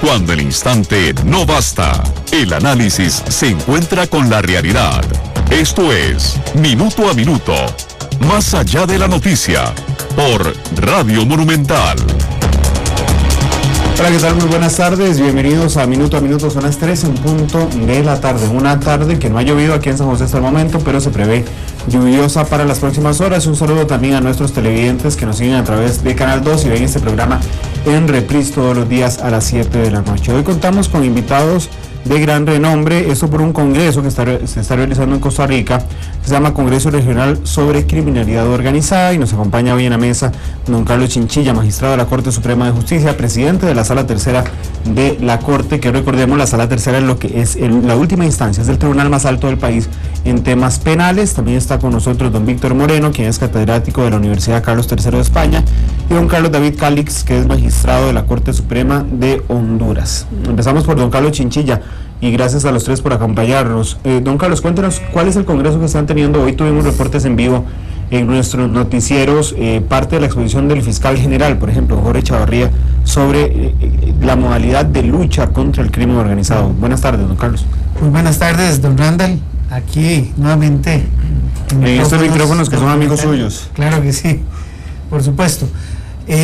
Cuando el instante no basta, el análisis se encuentra con la realidad. Esto es Minuto a Minuto, más allá de la noticia, por Radio Monumental. Hola, ¿qué tal? Muy buenas tardes, bienvenidos a Minuto, son las 3 en punto de la tarde. Una tarde que no ha llovido aquí en San José hasta el momento, pero se prevé lluviosa para las próximas horas. Un saludo también a nuestros televidentes que nos siguen a través de Canal 2 y ven este programa en reprise todos los días a las 7 de la noche. Hoy contamos con invitados de gran renombre, esto por un congreso que se está realizando en Costa Rica, se llama Congreso Regional sobre Criminalidad Organizada, y nos acompaña hoy en la mesa don Carlos Chinchilla, magistrado de la Corte Suprema de Justicia, presidente de la Sala Tercera de la Corte, que recordemos, la Sala Tercera es lo que es la última instancia, es el tribunal más alto del país en temas penales. También está con nosotros don Víctor Moreno, quien es catedrático de la Universidad Carlos III de España, y don Carlos David Calix, que es magistrado de la Corte Suprema de Honduras. Empezamos por don Carlos Chinchilla, y gracias a los tres por acompañarnos. Don Carlos, cuéntenos cuál es el congreso que están teniendo hoy. Tuvimos reportes en vivo en nuestros noticieros, parte de la exposición del fiscal general, por ejemplo, Jorge Chavarría, sobre la modalidad de lucha contra el crimen organizado. Buenas tardes, don Carlos. Muy buenas tardes, don Randall. Aquí nuevamente en estos micrófonos que son amigos suyos. Claro que sí, por supuesto.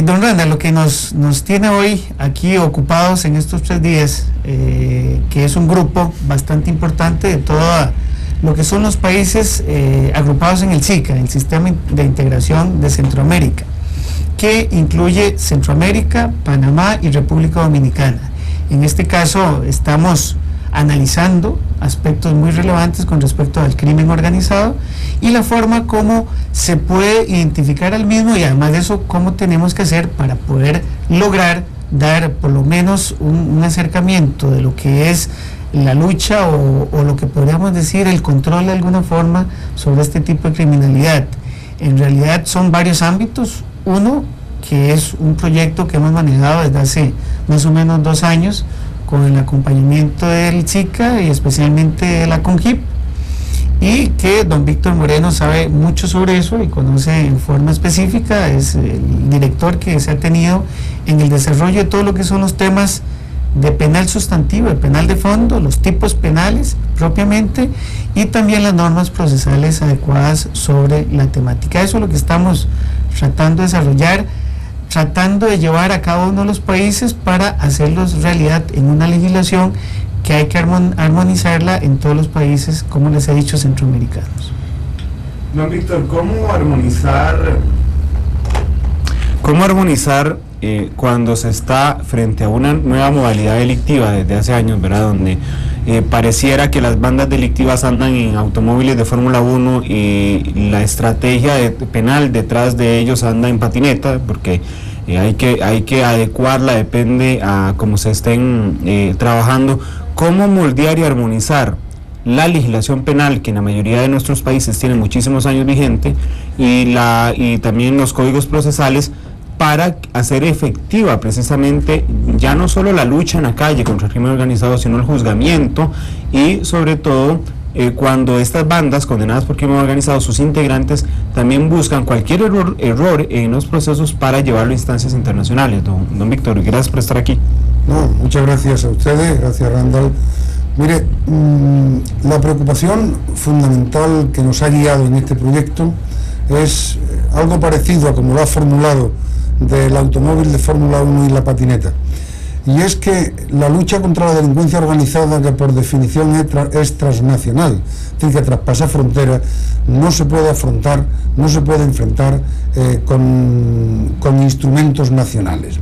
Don Randall, lo que nos tiene hoy aquí ocupados en estos 3 días, que es un grupo bastante importante de todo lo que son los países agrupados en el SICA, el Sistema de Integración de Centroamérica, que incluye Centroamérica, Panamá y República Dominicana. En este caso estamos analizando aspectos muy relevantes con respecto al crimen organizado y la forma como se puede identificar al mismo, y además de eso, cómo tenemos que hacer para poder lograr dar por lo menos un acercamiento de lo que es la lucha o lo que podríamos decir el control de alguna forma sobre este tipo de criminalidad. En realidad son varios ámbitos. Uno, que es un proyecto que hemos manejado desde hace más o menos 2 años, con el acompañamiento del SICA y especialmente de la CONGIP, y que don Víctor Moreno sabe mucho sobre eso y conoce en forma específica, es el director que se ha tenido en el desarrollo de todo lo que son los temas de penal sustantivo, de penal de fondo, los tipos penales propiamente, y también las normas procesales adecuadas sobre la temática. Eso es lo que estamos tratando de desarrollar, tratando de llevar a cabo uno de los países para hacerlos realidad en una legislación que hay que armonizarla en todos los países, como les he dicho, centroamericanos. Don Víctor, ¿cómo armonizar cuando se está frente a una nueva modalidad delictiva desde hace años, ¿verdad? Donde pareciera que las bandas delictivas andan en automóviles de Fórmula 1 y la estrategia penal detrás de ellos anda en patineta, porque hay que adecuarla, depende a cómo se estén trabajando. ¿Cómo moldear y armonizar la legislación penal, que en la mayoría de nuestros países tiene muchísimos años vigente, y también los códigos procesales, para hacer efectiva precisamente ya no solo la lucha en la calle contra el crimen organizado, sino el juzgamiento, y sobre todo cuando estas bandas condenadas por crimen organizado, sus integrantes, también buscan cualquier error en los procesos para llevarlo a instancias internacionales? Don Víctor, gracias por estar aquí. No, muchas gracias a ustedes, gracias Randall. Mire, la preocupación fundamental que nos ha guiado en este proyecto es algo parecido a como lo ha formulado del automóvil de Fórmula 1 y la patineta, y es que la lucha contra la delincuencia organizada, que por definición es transnacional, es decir, que traspasa fronteras, no se puede afrontar, no se puede enfrentar con instrumentos nacionales.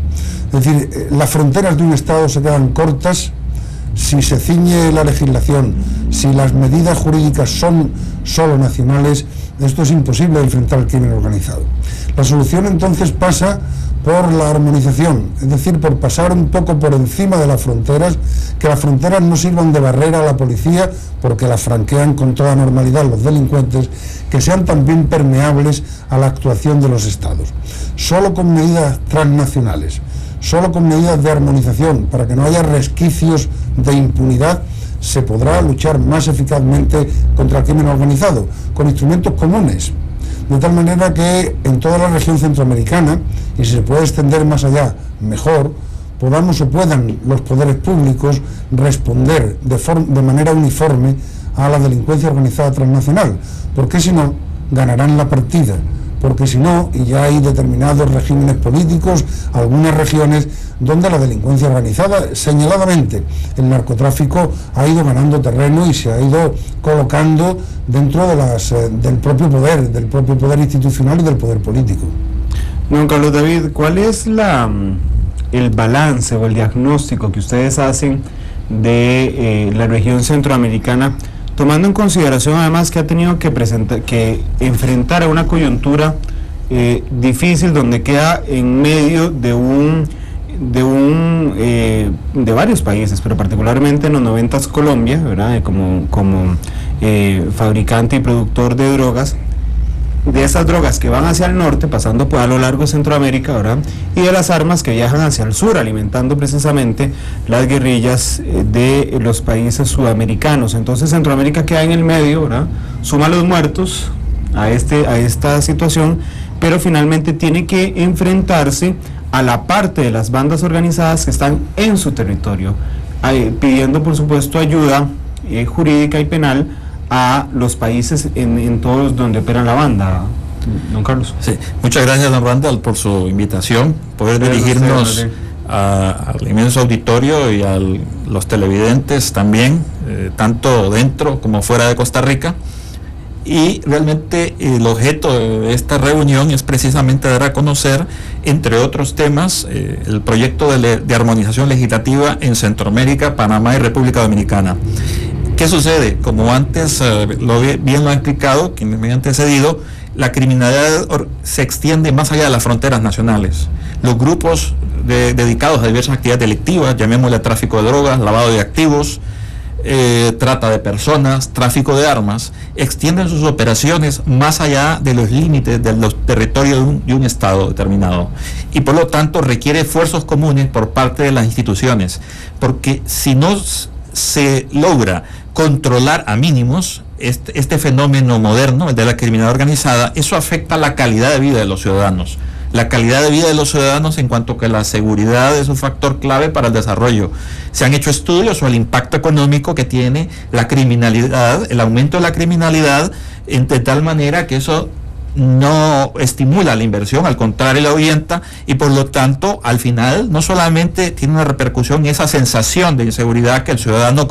Es decir, las fronteras de un Estado se quedan cortas si se ciñe la legislación, si las medidas jurídicas son solo nacionales. Esto es imposible de enfrentar al crimen organizado. La solución entonces pasa por la armonización, es decir, por pasar un poco por encima de las fronteras, que las fronteras no sirvan de barrera a la policía, porque las franquean con toda normalidad los delincuentes, que sean también permeables a la actuación de los Estados. Solo con medidas transnacionales, solo con medidas de armonización, para que no haya resquicios de impunidad, se podrá luchar más eficazmente contra el crimen organizado, con instrumentos comunes, de tal manera que en toda la región centroamericana, y si se puede extender más allá, mejor, podamos o puedan los poderes públicos responder de manera uniforme a la delincuencia organizada transnacional, porque si no, ganarán la partida, porque si no, y ya hay determinados regímenes políticos, algunas regiones donde la delincuencia organizada, señaladamente el narcotráfico, ha ido ganando terreno y se ha ido colocando dentro de del propio poder institucional y del poder político. Don Carlos David, ¿cuál es el balance o el diagnóstico que ustedes hacen de la región centroamericana, tomando en consideración además que ha tenido que enfrentar a una coyuntura difícil, donde queda en medio de varios países, pero particularmente en los 90s Colombia, ¿verdad? Como fabricante y productor de drogas, de esas drogas que van hacia el norte, pasando a lo largo de Centroamérica, ¿verdad? Y de las armas que viajan hacia el sur, alimentando precisamente las guerrillas de los países sudamericanos. Entonces Centroamérica queda en el medio, ¿verdad? Suma los muertos a esta situación, pero finalmente tiene que enfrentarse a la parte de las bandas organizadas que están en su territorio, pidiendo por supuesto ayuda jurídica y penal a los países en todos donde opera la banda. Don Carlos. Sí, muchas gracias, don Randall, por su invitación, poder dirigirnos al inmenso auditorio y a los televidentes también, tanto dentro como fuera de Costa Rica. Y realmente el objeto de esta reunión es precisamente dar a conocer, entre otros temas, el proyecto de armonización legislativa en Centroamérica, Panamá y República Dominicana. ¿Qué sucede? Como antes bien lo han explicado quienes me han antecedido, la criminalidad se extiende más allá de las fronteras nacionales. Los grupos dedicados a diversas actividades delictivas, llamémosle tráfico de drogas, lavado de activos, trata de personas, tráfico de armas, extienden sus operaciones más allá de los límites de los territorios de un estado determinado, y por lo tanto requiere esfuerzos comunes por parte de las instituciones, porque si no se logra controlar a mínimos este fenómeno moderno, el de la criminalidad organizada, eso afecta la calidad de vida de los ciudadanos. La calidad de vida de los ciudadanos, en cuanto que la seguridad es un factor clave para el desarrollo. Se han hecho estudios sobre el impacto económico que tiene la criminalidad, el aumento de la criminalidad, de tal manera que eso no estimula la inversión, al contrario la ahuyenta, y por lo tanto al final no solamente tiene una repercusión en esa sensación de inseguridad que el ciudadano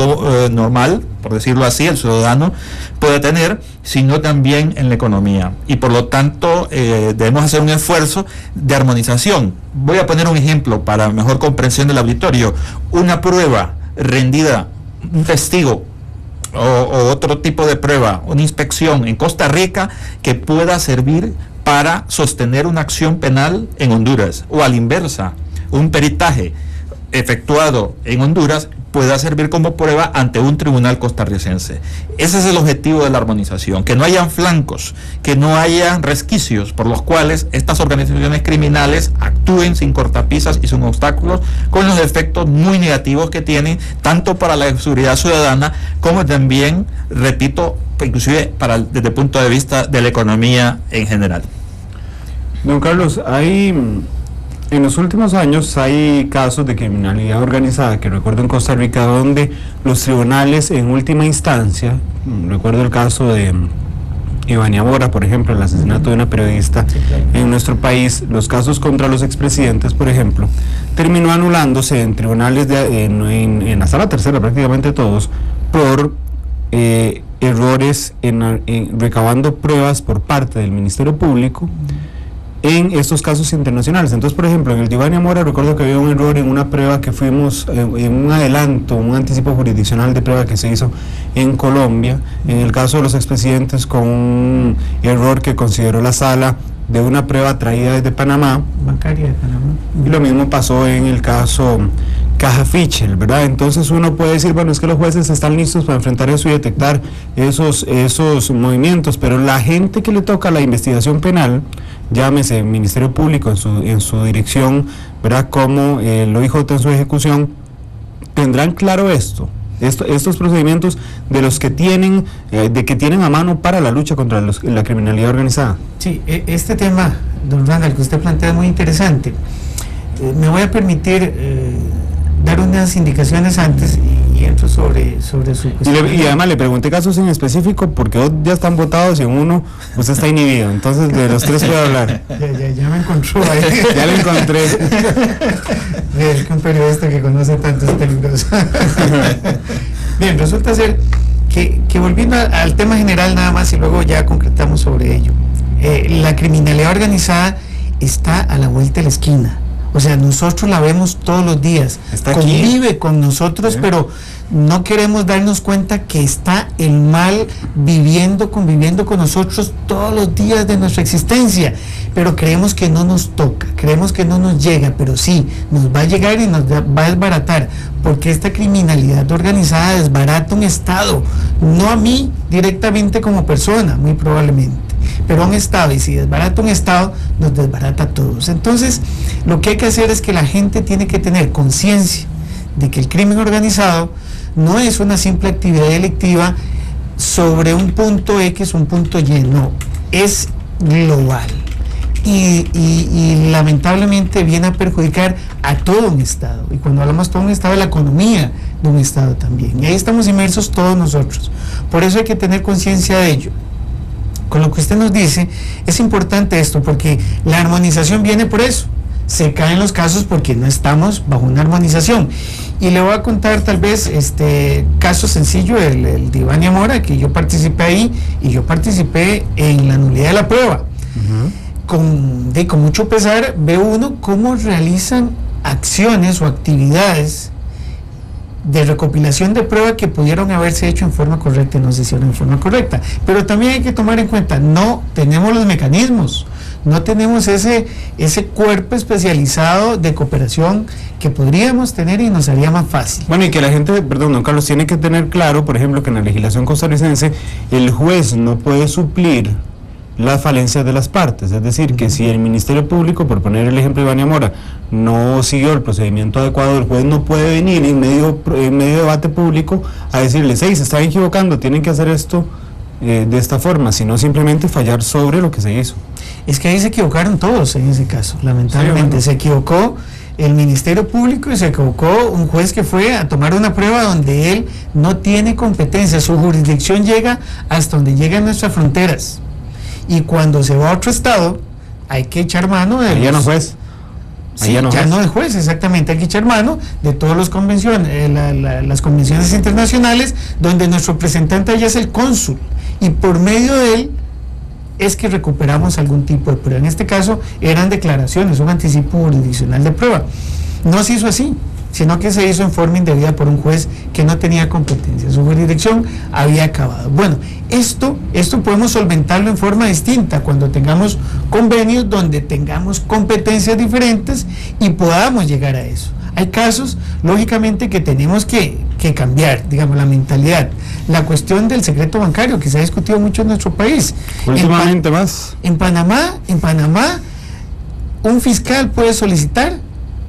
normal, por decirlo así, el ciudadano puede tener, sino también en la economía, y por lo tanto debemos hacer un esfuerzo de armonización. Voy a poner un ejemplo para mejor comprensión del auditorio. Una prueba rendida, un testigo o otro tipo de prueba, una inspección en Costa Rica, que pueda servir para sostener una acción penal en Honduras, o a la inversa, un peritaje efectuado en Honduras pueda servir como prueba ante un tribunal costarricense. Ese es el objetivo de la armonización, que no hayan flancos, que no hayan resquicios por los cuales estas organizaciones criminales actúen sin cortapisas y sin obstáculos, con los efectos muy negativos que tienen, tanto para la seguridad ciudadana como también, repito, inclusive desde el punto de vista de la economía en general. Don Carlos, en los últimos años hay casos de criminalidad organizada, que recuerdo en Costa Rica, donde los tribunales en última instancia, recuerdo el caso de Ivania Mora, por ejemplo, el asesinato de una periodista en nuestro país, los casos contra los expresidentes, por ejemplo, terminó anulándose en tribunales en la sala tercera, prácticamente todos, por errores en recabando pruebas por parte del Ministerio Público en estos casos internacionales. Entonces, por ejemplo, en el de Ivania Mora recuerdo que había un error en una prueba que fuimos, en un adelanto, un anticipo jurisdiccional de prueba que se hizo en Colombia, en el caso de los expresidentes con un error que consideró la sala de una prueba traída desde Panamá, bancaria de Panamá, y lo mismo pasó en el caso Caja Fichel, ¿verdad? Entonces uno puede decir, bueno, es que los jueces están listos para enfrentar eso y detectar esos movimientos, pero la gente que le toca la investigación penal, llámese Ministerio Público en su dirección, ¿verdad?, como el OIJ en su ejecución, tendrán claro estos procedimientos de los que tienen a mano para la lucha contra la criminalidad organizada. Sí, tema, don Randall, que usted plantea es muy interesante. Me voy a permitir dar unas indicaciones antes y entro sobre su cuestión. Y además le pregunté casos en específico porque dos ya están votados y en uno usted está inhibido, entonces de los tres puedo hablar. Ya me encontró ahí. Ya lo encontré. Es que un periodista que conoce tantos peligros. Bien, resulta ser que volviendo al tema general nada más y luego ya concretamos sobre ello. La criminalidad organizada está a la vuelta de la esquina. O sea, nosotros la vemos todos los días, está convive aquí con nosotros, pero no queremos darnos cuenta que está el mal conviviendo con nosotros todos los días de nuestra existencia, pero creemos que no nos toca, creemos que no nos llega, pero sí, nos va a llegar y nos va a desbaratar, porque esta criminalidad organizada desbarata un Estado, no a mí directamente como persona, muy probablemente, pero a un Estado, y si desbarata un Estado, nos desbarata a todos. Entonces, lo que hay que hacer es que la gente tiene que tener conciencia de que el crimen organizado no es una simple actividad delictiva sobre un punto X, un punto Y, no, es global y lamentablemente viene a perjudicar a todo un Estado, y cuando hablamos de todo un Estado, la economía de un Estado también, y ahí estamos inmersos todos nosotros. Por eso hay que tener conciencia de ello. Con lo que usted nos dice, es importante esto, porque la armonización viene por eso. Se caen los casos porque no estamos bajo una armonización. Y le voy a contar tal vez caso sencillo, el de Ivania Mora, que yo participé ahí, y yo participé en la nulidad de la prueba. Con mucho pesar veo uno cómo realizan acciones o actividades de recopilación de prueba que pudieron haberse hecho en forma correcta y no se hicieron en forma correcta. Pero también hay que tomar en cuenta, no tenemos los mecanismos, no tenemos ese cuerpo especializado de cooperación que podríamos tener y nos haría más fácil. Bueno, y que la gente, perdón, don Carlos, tiene que tener claro, por ejemplo, que en la legislación costarricense el juez no puede suplir las falencias de las partes, es decir, que si el Ministerio Público, por poner el ejemplo de Ivania Mora, no siguió el procedimiento adecuado, el juez no puede venir en medio debate público a decirles, se están equivocando, tienen que hacer esto de esta forma, sino simplemente fallar sobre lo que se hizo. Es que ahí se equivocaron todos en ese caso, lamentablemente. Sí, bueno. Se equivocó el Ministerio Público y se equivocó un juez que fue a tomar una prueba donde él no tiene competencia, su jurisdicción llega hasta donde llegan nuestras fronteras. Y cuando se va a otro estado, hay que echar mano de... Ya no juez. Sí, ya no es juez, exactamente. Hay que echar mano de todas las convenciones, las convenciones internacionales, donde nuestro representante allá es el cónsul. Y por medio de él es que recuperamos algún tipo de prueba. En este caso eran declaraciones, un anticipo jurisdiccional de prueba. No se hizo así, sino que se hizo en forma indebida por un juez que no tenía competencia, su jurisdicción había acabado. Bueno, esto podemos solventarlo en forma distinta cuando tengamos convenios donde tengamos competencias diferentes y podamos llegar a eso. Hay casos, lógicamente, que tenemos que cambiar, digamos, la mentalidad. La cuestión del secreto bancario, que se ha discutido mucho en nuestro país. Últimamente más. En Panamá, un fiscal puede solicitar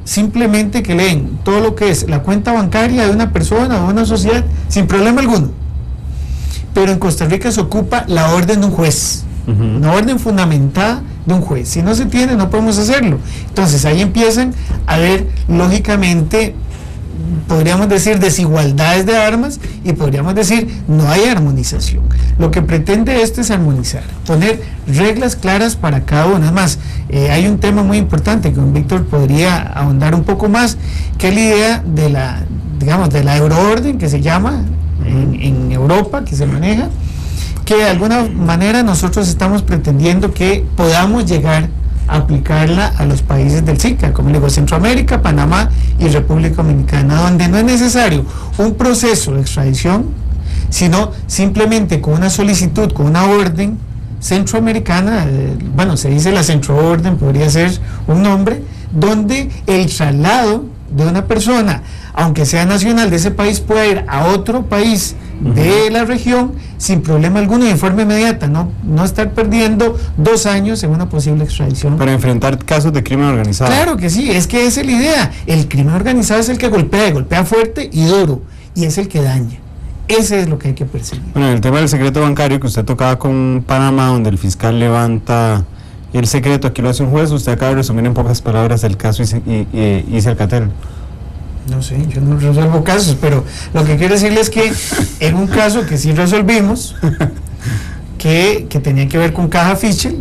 simplemente que leen todo lo que es la cuenta bancaria de una persona o de una sociedad sin problema alguno. Pero en Costa Rica se ocupa la orden de un juez, una orden fundamentada de un juez. Si no se tiene, no podemos hacerlo. Entonces ahí empiezan a haber, lógicamente, podríamos decir desigualdades de armas y podríamos decir no hay armonización. Lo que pretende esto es armonizar, poner reglas claras para cada uno. Es más, hay un tema muy importante que don Víctor podría ahondar un poco más, que es la idea de la euroorden que se llama en Europa, que se maneja, que de alguna manera nosotros estamos pretendiendo que podamos llegar a aplicarla a los países del SICA, como digo, Centroamérica, Panamá y República Dominicana, donde no es necesario un proceso de extradición, sino simplemente con una solicitud, con una orden centroamericana, se dice la centroorden, podría ser un nombre, donde el traslado de una persona, aunque sea nacional de ese país, pueda ir a otro país de la región sin problema alguno y en forma inmediata, no estar perdiendo 2 años en una posible extradición. Para enfrentar casos de crimen organizado. Claro que sí, es que esa es la idea. El crimen organizado es el que golpea fuerte y duro, y es el que daña. Ese es lo que hay que perseguir. Bueno, en el tema del secreto bancario que usted tocaba con Panamá, donde el fiscal levanta el secreto, aquí lo hace un juez, usted acaba de resumir en pocas palabras el caso y Alcatel. No sé, yo no resuelvo casos, pero lo que quiero decirles es que en un caso que sí resolvimos, que tenía que ver con Caja Fisher,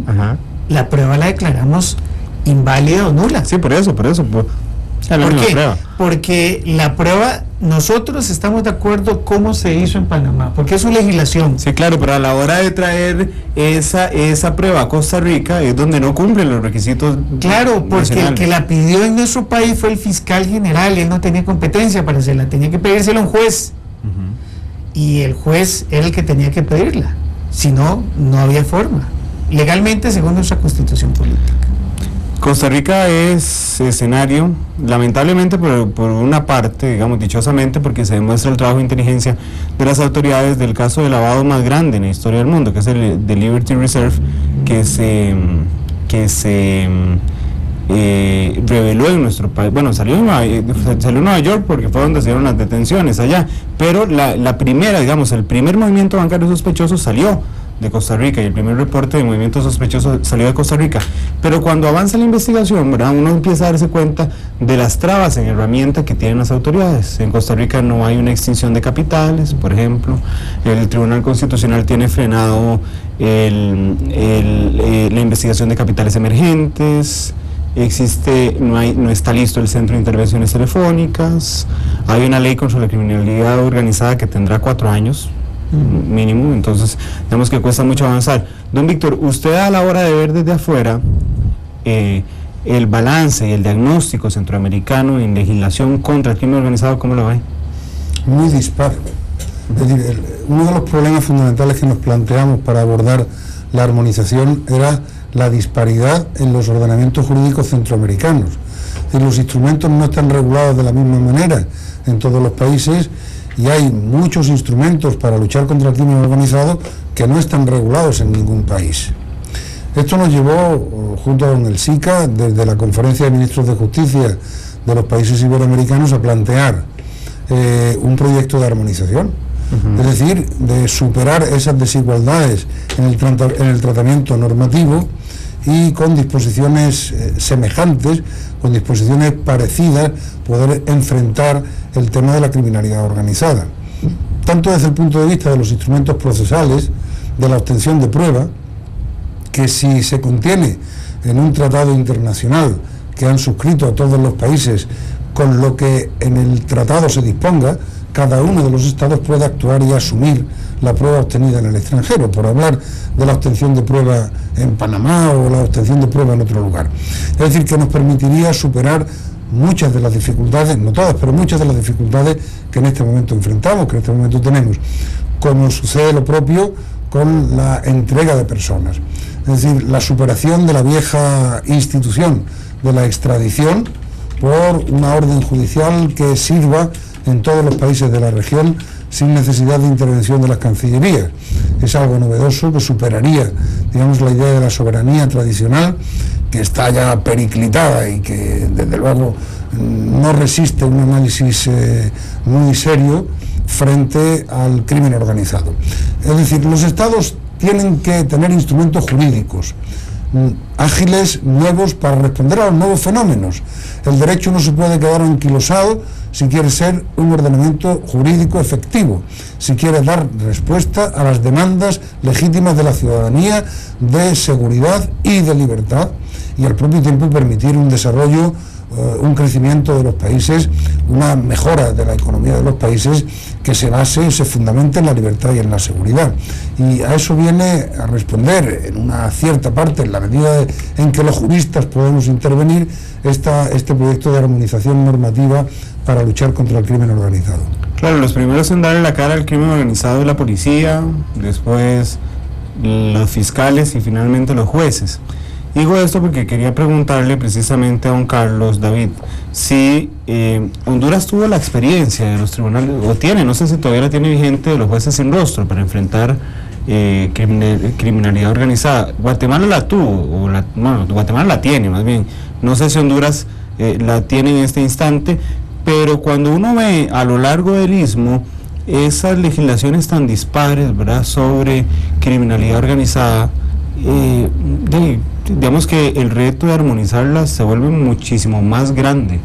la prueba la declaramos inválida o nula. Sí, por eso. ¿Por qué? Porque la prueba, nosotros estamos de acuerdo cómo se hizo en Panamá, porque es su legislación. Sí, claro, pero a la hora de traer esa prueba a Costa Rica es donde no cumplen los requisitos. Claro, porque el que la pidió en nuestro país fue el fiscal general, y él no tenía competencia para hacerla, tenía que pedírsela a un juez. Y el juez era el que tenía que pedirla, si no, no había forma, legalmente según nuestra constitución política. Costa Rica es escenario, lamentablemente por una parte, digamos dichosamente, porque se demuestra el trabajo de inteligencia de las autoridades del caso de lavado más grande en la historia del mundo, que es el de Liberty Reserve, que se reveló en nuestro país. Bueno, salió en Nueva York porque fue donde se dieron las detenciones allá, pero la primera, digamos, el primer movimiento bancario sospechoso salió de Costa Rica, y el primer reporte de movimiento sospechoso salió de Costa Rica. Pero cuando avanza la investigación, ¿verdad?, uno empieza a darse cuenta de las trabas en herramienta que tienen las autoridades. En Costa Rica no hay una extinción de capitales, por ejemplo. El Tribunal Constitucional tiene frenado la investigación de capitales emergentes. No está listo el Centro de Intervenciones Telefónicas. Hay una ley contra la criminalidad organizada que tendrá 4 años mínimo, entonces digamos que cuesta mucho avanzar. Don Víctor, usted a la hora de ver desde afuera el balance y el diagnóstico centroamericano en legislación contra el crimen organizado, ¿cómo lo ve? Muy dispar. Es decir, uno de los problemas fundamentales que nos planteamos para abordar la armonización era la disparidad en los ordenamientos jurídicos centroamericanos. Es decir, los instrumentos no están regulados de la misma manera en todos los países, y hay muchos instrumentos para luchar contra el crimen organizado que no están regulados en ningún país. Esto nos llevó, junto con el SICA, desde la Conferencia de Ministros de Justicia de los países iberoamericanos, a plantear un proyecto de armonización, es decir, de superar esas desigualdades en el tratamiento normativo, y con disposiciones semejantes, con disposiciones parecidas, poder enfrentar el tema de la criminalidad organizada, tanto desde el punto de vista de los instrumentos procesales, de la obtención de prueba, que si se contiene en un tratado internacional que han suscrito todos los países, con lo que en el tratado se disponga, cada uno de los estados puede actuar y asumir la prueba obtenida en el extranjero, por hablar de la obtención de prueba en Panamá o la obtención de prueba en otro lugar. Es decir, que nos permitiría superar muchas de las dificultades, no todas, pero muchas de las dificultades que en este momento enfrentamos, que en este momento tenemos, como sucede lo propio con la entrega de personas. Es decir, la superación de la vieja institución de la extradición por una orden judicial que sirva en todos los países de la región sin necesidad de intervención de las cancillerías. Es algo novedoso que superaría, digamos, la idea de la soberanía tradicional, que está ya periclitada y que desde luego no resiste un análisis muy serio frente al crimen organizado. Es decir, los estados tienen que tener instrumentos jurídicos ágiles, nuevos, para responder a los nuevos fenómenos. El derecho no se puede quedar anquilosado si quiere ser un ordenamiento jurídico efectivo, si quiere dar respuesta a las demandas legítimas de la ciudadanía de seguridad y de libertad, y al propio tiempo permitir un desarrollo, un crecimiento de los países, una mejora de la economía de los países que se base y se fundamente en la libertad y en la seguridad. Y a eso viene a responder en una cierta parte, en la medida en que los juristas podemos intervenir, este proyecto de armonización normativa para luchar contra el crimen organizado. Claro, los primeros en darle la cara al crimen organizado es la policía, después los fiscales y finalmente los jueces. Digo esto porque quería preguntarle precisamente a don Carlos David si Honduras tuvo la experiencia de los tribunales, o tiene, no sé si todavía la tiene vigente, de los jueces sin rostro para enfrentar criminalidad organizada. Guatemala la tuvo, Guatemala la tiene más bien, no sé si Honduras la tiene en este instante, pero cuando uno ve a lo largo del istmo esas legislaciones tan dispares, ¿verdad?, sobre criminalidad organizada, digamos que el reto de armonizarlas se vuelve muchísimo más grande.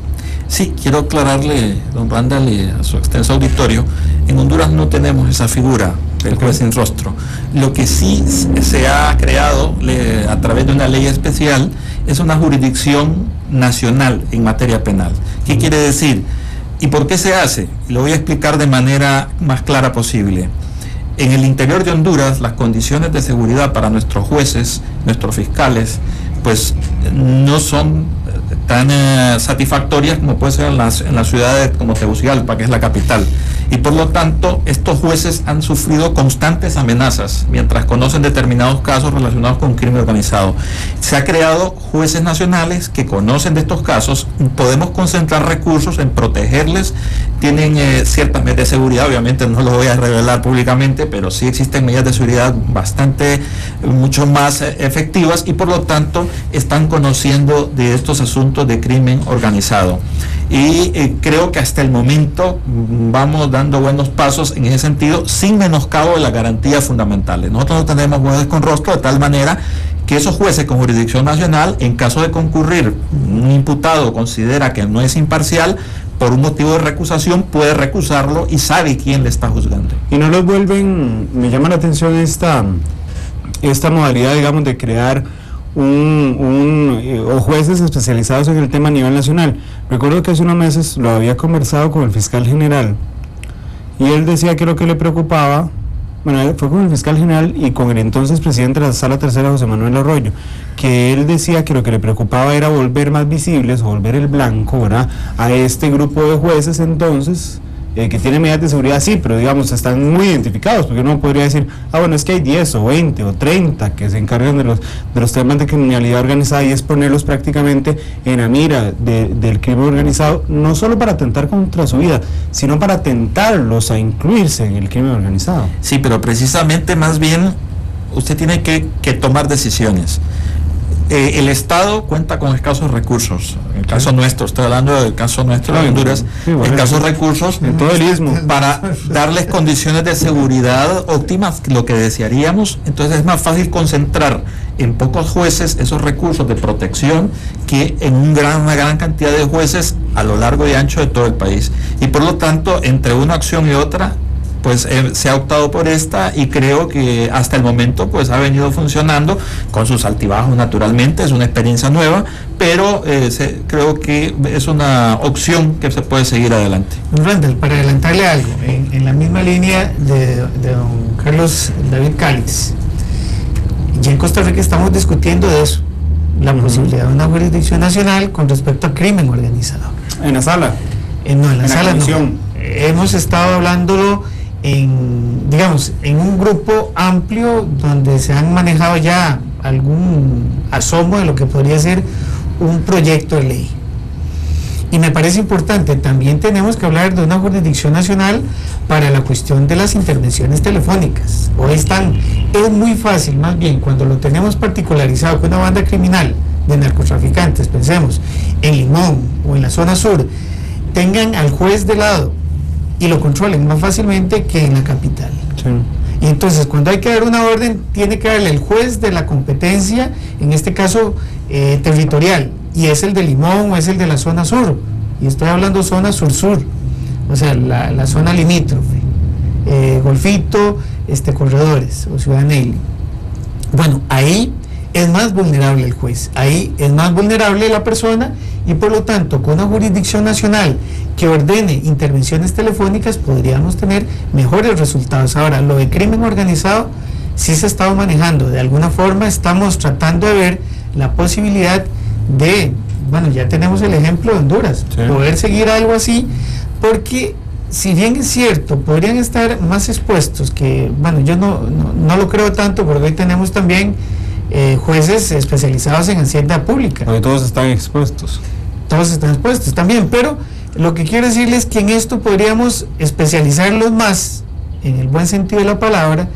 Sí, quiero aclararle, don Randall, y a su extenso auditorio, en Honduras no tenemos esa figura del juez sin rostro. Lo que sí se ha creado a través de una ley especial es una jurisdicción nacional en materia penal. ¿Qué quiere decir? ¿Y por qué se hace? Lo voy a explicar de manera más clara posible. En el interior de Honduras, las condiciones de seguridad para nuestros jueces, nuestros fiscales, pues no son tan satisfactorias como puede ser en las ciudades como Tegucigalpa, que es la capital. Y por lo tanto, estos jueces han sufrido constantes amenazas mientras conocen determinados casos relacionados con crimen organizado. Se ha creado jueces nacionales que conocen de estos casos, podemos concentrar recursos en protegerles, tienen ciertas medidas de seguridad, obviamente no lo voy a revelar públicamente, pero sí existen medidas de seguridad mucho más efectivas, y por lo tanto están conociendo de estos asuntos de crimen organizado. Y creo que hasta el momento vamos dando buenos pasos en ese sentido, sin menoscabo de las garantías fundamentales. Nosotros no tenemos jueces con rostro, de tal manera que esos jueces con jurisdicción nacional, en caso de concurrir, un imputado considera que no es imparcial, por un motivo de recusación puede recusarlo y sabe quién le está juzgando. Y no los vuelven, me llama la atención esta modalidad, digamos, de crear o jueces especializados en el tema a nivel nacional. Recuerdo que hace unos meses lo había conversado con el fiscal general y él decía que lo que le preocupaba, bueno, fue con el fiscal general y con el entonces presidente de la Sala Tercera, José Manuel Arroyo, que él decía que lo que le preocupaba era volver más visibles o volver el blanco, ¿verdad?, a este grupo de jueces entonces, que tienen medidas de seguridad, sí, pero digamos están muy identificados, porque uno podría decir, bueno, es que hay 10 o 20 o 30 que se encargan de los temas de criminalidad organizada, y es ponerlos prácticamente en la mira del crimen organizado, no solo para atentar contra su vida, sino para tentarlos a incluirse en el crimen organizado. Sí, pero precisamente más bien usted tiene que tomar decisiones. El Estado cuenta con escasos recursos. En el caso nuestro, estoy hablando del caso nuestro de Honduras, escasos recursos en todo el istmo para darles condiciones de seguridad óptimas, lo que desearíamos. Entonces es más fácil concentrar en pocos jueces esos recursos de protección que en una gran cantidad de jueces a lo largo y ancho de todo el país. Y por lo tanto, entre una acción y otra, pues se ha optado por esta, y creo que hasta el momento pues ha venido funcionando con sus altibajos, naturalmente, es una experiencia nueva, pero creo que es una opción que se puede seguir adelante. Randall, para adelantarle algo, en la misma línea de don Carlos David Calix, ya en Costa Rica estamos discutiendo de eso, la posibilidad de una jurisdicción nacional con respecto a crimen organizado. ¿En la sala? No, en la sala no. Comisión. Hemos estado hablándolo en un grupo amplio donde se han manejado ya algún asomo de lo que podría ser un proyecto de ley. Y me parece importante, también tenemos que hablar de una jurisdicción nacional para la cuestión de las intervenciones telefónicas. Es muy fácil, más bien, cuando lo tenemos particularizado con una banda criminal de narcotraficantes, pensemos, en Limón o en la zona sur, tengan al juez de lado y lo controlen más fácilmente que en la capital. Sí. Y entonces, cuando hay que dar una orden, tiene que darle el juez de la competencia, en este caso territorial, y es el de Limón o es el de la zona sur, y estoy hablando zona sur-sur, o sea, la zona limítrofe, Golfito, Corredores o Ciudad Neily. Bueno, ahí es más vulnerable el juez, ahí es más vulnerable la persona, y por lo tanto, con una jurisdicción nacional que ordene intervenciones telefónicas, podríamos tener mejores resultados. Ahora, lo de crimen organizado sí se ha estado manejando, de alguna forma estamos tratando de ver la posibilidad de, ya tenemos el ejemplo de Honduras, sí, poder seguir algo así, porque si bien es cierto, podrían estar más expuestos, que, yo no lo creo tanto, porque hoy tenemos también jueces especializados en hacienda pública. Porque todos están expuestos. Todos están expuestos también, pero lo que quiero decirles es que en esto podríamos especializarlos más, en el buen sentido de la palabra,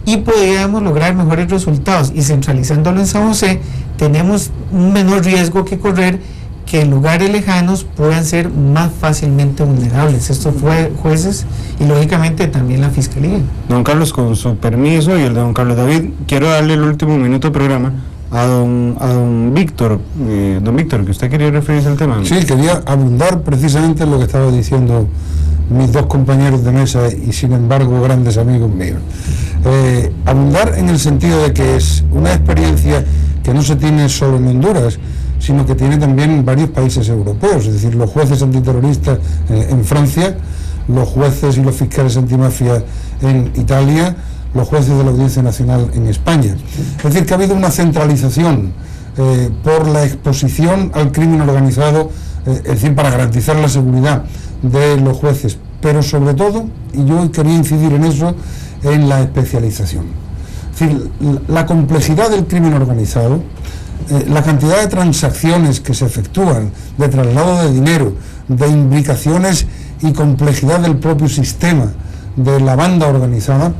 y podríamos lograr mejores resultados, y centralizándolo en San José, tenemos un menor riesgo que correr, que en lugares lejanos puedan ser más fácilmente vulnerables estos jueces, y lógicamente también la Fiscalía. Don Carlos, con su permiso y el de don Carlos David, quiero darle el último minuto del programa a don Víctor. Don Víctor, que usted quería referirse al tema. Sí, quería abundar precisamente en lo que estaba diciendo mis dos compañeros de mesa y sin embargo grandes amigos míos. Abundar en el sentido de que es una experiencia que no se tiene solo en Honduras, sino que tiene también en varios países europeos, es decir, los jueces antiterroristas en Francia, los jueces y los fiscales antimafia en Italia, los jueces de la Audiencia Nacional en España. Es decir, que ha habido una centralización por la exposición al crimen organizado, es decir, para garantizar la seguridad de los jueces, pero sobre todo, y yo quería incidir en eso, en la especialización. Es decir, la complejidad del crimen organizado, la cantidad de transacciones que se efectúan, de traslado de dinero, de imbricaciones y complejidad del propio sistema de la banda organizada,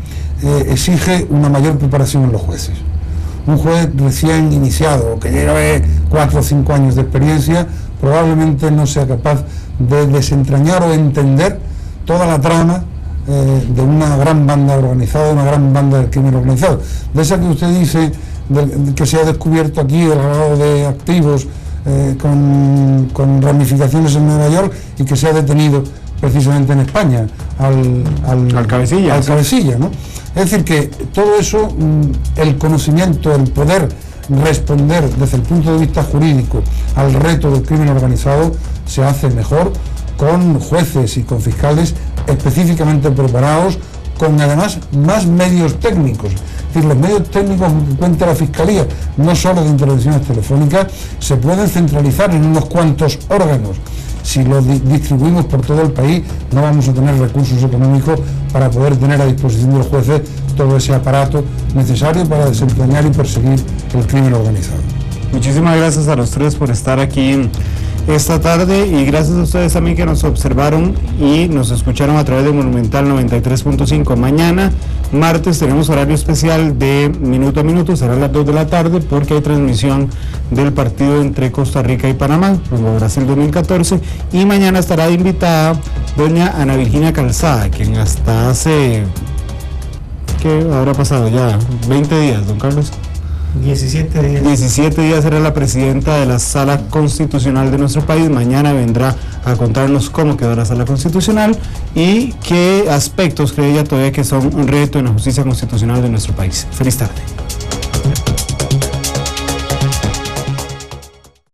exige una mayor preparación en los jueces. Un juez recién iniciado, que lleve 4 o 5 años de experiencia, probablemente no sea capaz de desentrañar o entender toda la trama de una gran banda organizada, una gran banda del crimen organizado. De esa que usted dice, que se ha descubierto aquí el lavado de activos con ramificaciones en Nueva York y que se ha detenido precisamente en España al cabecilla, ¿no? Es decir, que todo eso, el conocimiento, el poder responder desde el punto de vista jurídico al reto del crimen organizado se hace mejor con jueces y con fiscales específicamente preparados, con además más medios técnicos. Es decir, los medios técnicos que cuenta la Fiscalía, no solo de intervenciones telefónicas, se pueden centralizar en unos cuantos órganos. Si los distribuimos por todo el país, no vamos a tener recursos económicos para poder tener a disposición de los jueces todo ese aparato necesario para desempeñar y perseguir el crimen organizado. Muchísimas gracias a los tres por estar aquí esta tarde y gracias a ustedes también que nos observaron y nos escucharon a través de Monumental 93.5. Mañana, martes, tenemos horario especial de minuto a minuto, será a las 2 de la tarde porque hay transmisión del partido entre Costa Rica y Panamá, rumbo a Brasil 2014, y mañana estará invitada doña Ana Virginia Calzada, quien hasta hace, ¿qué habrá pasado ya? 20 días, don Carlos. 17 días. 17 días era la presidenta de la Sala Constitucional de nuestro país. Mañana vendrá a contarnos cómo quedó la Sala Constitucional y qué aspectos cree ella todavía que son un reto en la justicia constitucional de nuestro país. Feliz tarde.